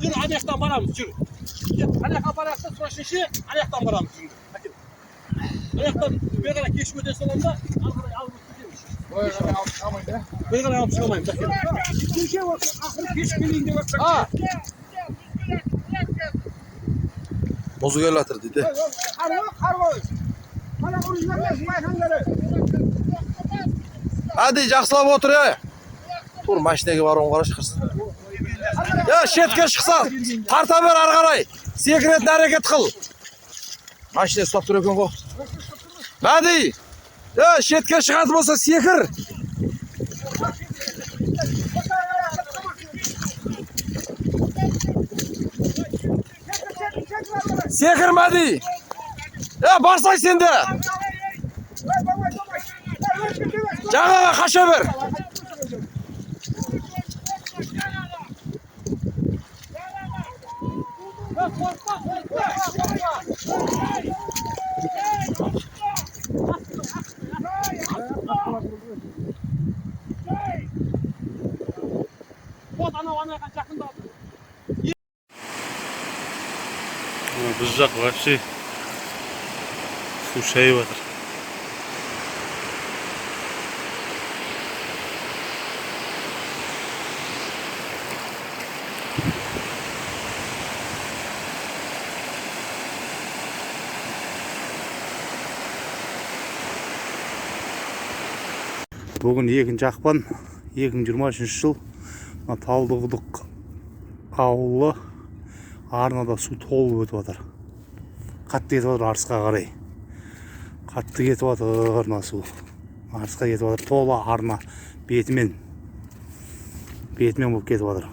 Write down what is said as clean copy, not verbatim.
Yürü ayaktan baramız yürü. Ayaktan barakta sonra şişi ayaktan baramız yürü. Ayaktan bir kadar geçmeden sonra da arkaya alıp gidiyormuş. Bir kadar alıp çıkamayım. Bir şey var. Akıl hiç bildiğinde bak. Ha. Bozuk el atır dedi. Bana orijinal mayhanları. Hadi жақсылап otur ya. Tur машинаga бар оң қара шықырсын. Ya шетке шықса, тарта бер ары қарай. Секіретін әрекет қыл. Машина ұстап тұр екен ғой. Мәди. Ya шетке шығатын болса секір. Секір Мәди. Ya барсай сен де. Жаңаға қаша бер. Biz жақ вообще су шайып жатыр. Бүгін 2 ақпан 2023 жыл Талдықұдық ауылы арнада су толып өтіп жатыр. Қатты кетіп жатыр арысқа қарай. Қатты кетіп жатыр су. Арысқа кетіп жатыр. Толы арна бетімен болып кетіп жатыр.